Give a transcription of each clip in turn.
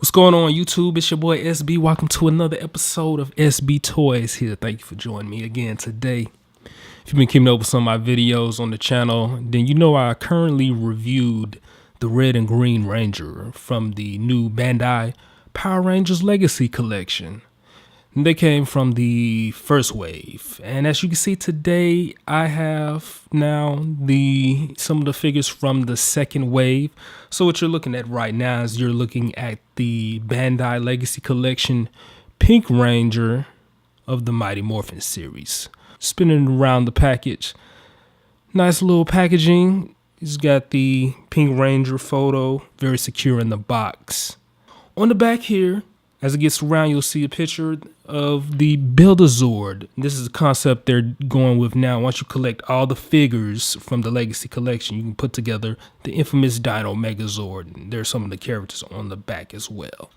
What's going on, YouTube? It's your boy SB. Welcome to another episode of SB Toys here. Thank you for joining me again today. If you've been keeping up with some of my videos on the channel, then you know I currently reviewed the Red and Green Ranger from the new Bandai Power Rangers Legacy Collection. And they came from the first wave. And as you can see today, I have now some of the figures from the second wave. So what you're looking at right now is you're looking at the Bandai Legacy Collection Pink Ranger of the Mighty Morphin series. Spinning around the package. Nice little packaging. It's got the Pink Ranger photo, very secure in the box. On the back here, as it gets around, you'll see a picture of the Build-A-Zord. This is the concept they're going with now. Once you collect all the figures from the Legacy Collection, you can put together the infamous Dino Megazord. There's some of the characters on the back as well.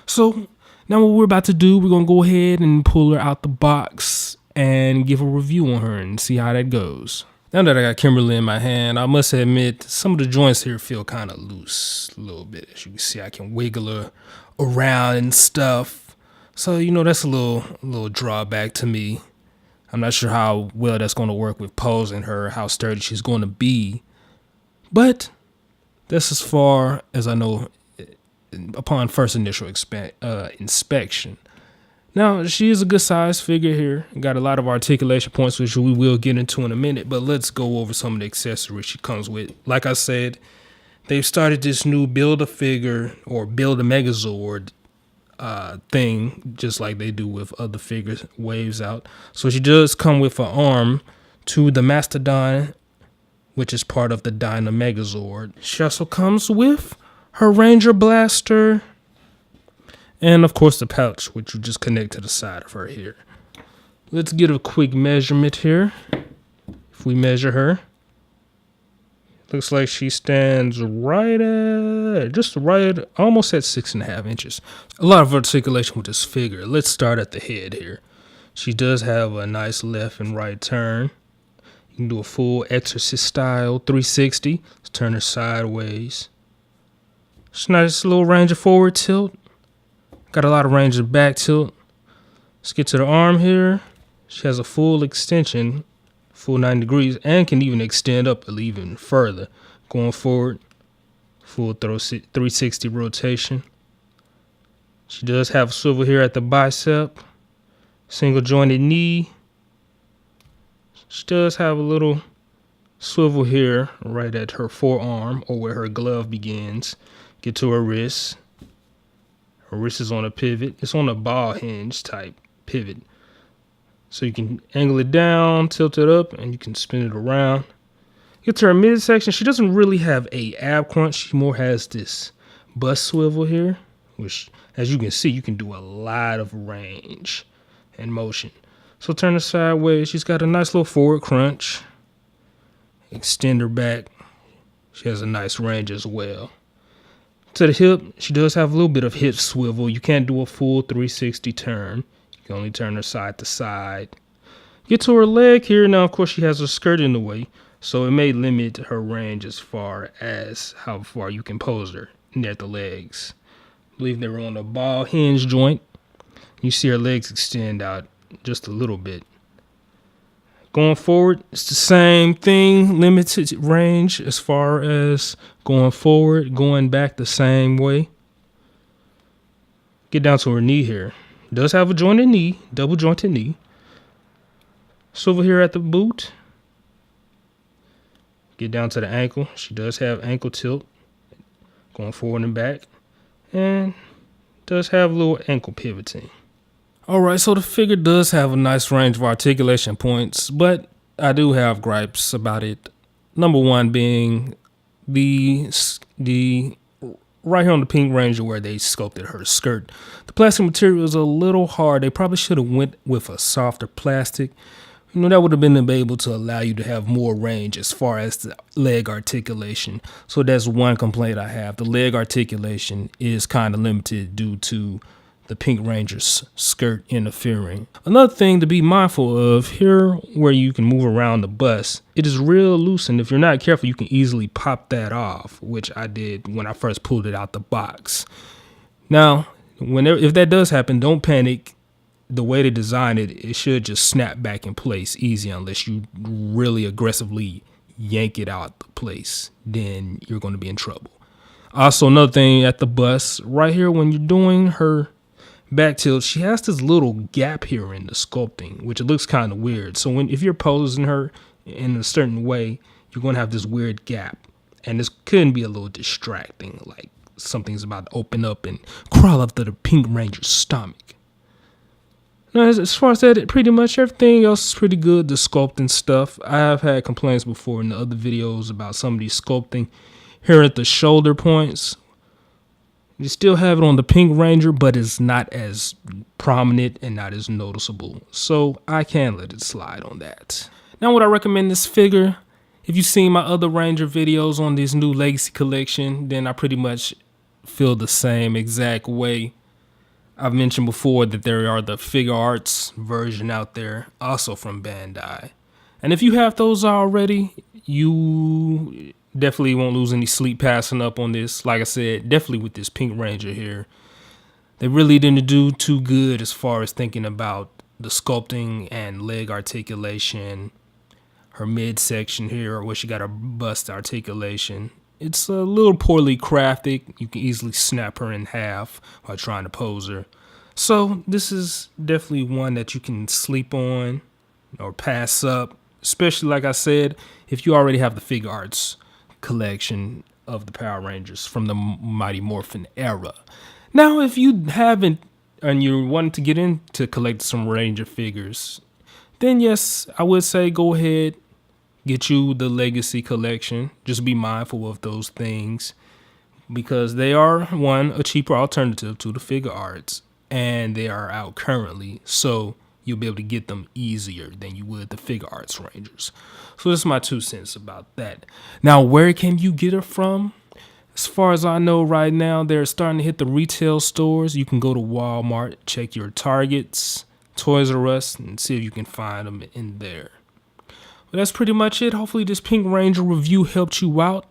So now what we're about to do, we're going to go ahead and pull her out the box and give a review on her and see how that goes. Now that I got Kimberly in my hand, I must admit some of the joints here feel kind of loose a little bit. As you can see, I can wiggle her around and stuff. So, you know, that's a little drawback to me. I'm not sure how well that's going to work with posing her, how sturdy she's going to be. But that's as far as I know upon first initial inspection. Now, she is a good size figure here. Got a lot of articulation points, which we will get into in a minute. But let's go over some of the accessories she comes with. Like I said, they've started this new Build-A-Figure or Build-A-Megazord thing, just like they do with other figures waves out. So she does come with an arm to the Mastodon, which is part of the Dino Megazord. She also comes with her Ranger Blaster, and of course the pouch, which you just connect to the side of her here. Let's get a quick measurement here. If we measure her, looks like she stands right at, almost at 6.5 inches. A lot of articulation with this figure. Let's start at the head here. She does have a nice left and right turn. You can do a full Exorcist style 360. Let's turn her sideways. It's a nice little Ranger forward tilt. Got a lot of Ranger back tilt. Let's get to the arm here. She has a full extension, full 90 degrees, and can even extend up even further. Going forward, full 360 rotation. She does have a swivel here at the bicep, single jointed knee. She does have a little swivel here right at her forearm, or where her glove begins. Get to her wrist. Her wrist is on a pivot. It's on a ball hinge type pivot. So you can angle it down, tilt it up, and you can spin it around. Get to her midsection. She doesn't really have a ab crunch. She more has this bust swivel here, which, as you can see, you can do a lot of range and motion. So turn her sideways. She's got a nice little forward crunch. Extend her back. She has a nice range as well. To the hip, she does have a little bit of hip swivel. You can't do a full 360 turn. You can only turn her side to side. Get to her leg here. Now, of course, she has a skirt in the way, so it may limit her range as far as how far you can pose her near the legs. I believe they're on a ball hinge joint. You see her legs extend out just a little bit. Going forward, it's the same thing, limited range as far as going forward, going back the same way. Get down to her knee here. Does have a jointed knee, double jointed knee. Swivel here at the boot. Get down to the ankle. She does have ankle tilt, going forward and back, and does have a little ankle pivoting. Alright, so the figure does have a nice range of articulation points, but I do have gripes about it. Number one being the right here on the Pink Ranger where they sculpted her skirt. The plastic material is a little hard. They probably should have went with a softer plastic. You know, that would have been able to allow you to have more range as far as the leg articulation. So that's one complaint I have. The leg articulation is kind of limited due to the Pink Ranger's skirt interfering. Another thing to be mindful of here, where you can move around the bust, it is real loose, and if you're not careful, you can easily pop that off, which I did when I first pulled it out the box. Now, if that does happen, don't panic. The way they design it, it should just snap back in place easy unless you really aggressively yank it out the place. Then you're going to be in trouble. Also, another thing at the bust, right here when you're doing her back tilt, she has this little gap here in the sculpting, which it looks kind of weird. So if you're posing her in a certain way, you're going to have this weird gap. And this can be a little distracting, like something's about to open up and crawl up to the Pink Ranger's stomach. Now, as far as that, pretty much everything else is pretty good. The sculpting stuff, I have had complaints before in the other videos about some of these sculpting here at the shoulder points. You still have it on the Pink Ranger, but it's not as prominent and not as noticeable. So I can let it slide on that. Now, would I recommend this figure? If you've seen my other Ranger videos on this new Legacy collection, then I pretty much feel the same exact way. I've mentioned before that there are the figure arts version out there, also from Bandai. And if you have those already, you definitely won't lose any sleep passing up on this. Like I said, definitely with this Pink Ranger here. They really didn't do too good as far as thinking about the sculpting and leg articulation. Her midsection here, where she got her bust articulation. It's a little poorly crafted. You can easily snap her in half while trying to pose her. So this is definitely one that you can sleep on or pass up, especially like I said, if you already have the figure arts collection of the Power Rangers from the Mighty Morphin era. Now, if you haven't and you're wanting to get into collect some Ranger figures, then yes, I would say go ahead. Get you the Legacy collection. Just be mindful of those things because they are, one, a cheaper alternative to the figure arts, and they are out currently, so you'll be able to get them easier than you would the figure arts Rangers. So this is my 2 cents about that. Now, where can you get it from? As far as I know right now, they're starting to hit the retail stores. You can go to Walmart, check your Targets, Toys R Us, and see if you can find them in there. But that's pretty much it. Hopefully this Pink Ranger review helped you out.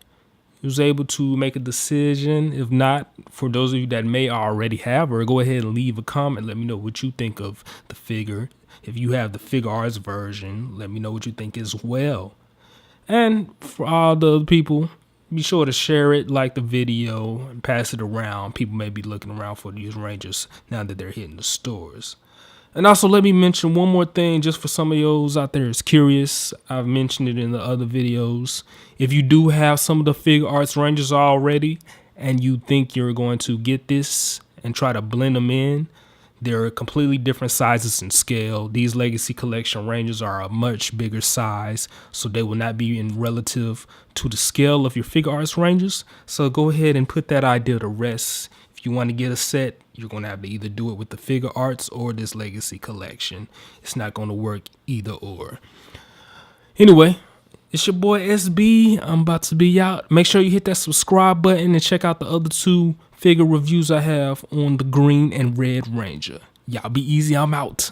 You was able to make a decision. If not, for those of you that may already have her, go ahead and leave a comment. Let me know what you think of the figure. If you have the figure arts version, let me know what you think as well. And for all the other people, be sure to share it, like the video, and pass it around. People may be looking around for these Rangers now that they're hitting the stores. And also, let me mention one more thing just for some of those out there is curious. I've mentioned it in the other videos. If you do have some of the figure arts Rangers already and you think you're going to get this and try to blend them in, they're completely different sizes and scale. These Legacy Collection Rangers are a much bigger size, so they will not be in relative to the scale of your figure arts Rangers. So go ahead and put that idea to rest. If you want to get a set, you're going to have to either do it with the figure arts or this Legacy collection. It's not going to work either or. Anyway, it's your boy SB. I'm about to be out. Make sure you hit that subscribe button and check out the other 2 figure reviews I have on the green and red Ranger. Y'all be easy. I'm out.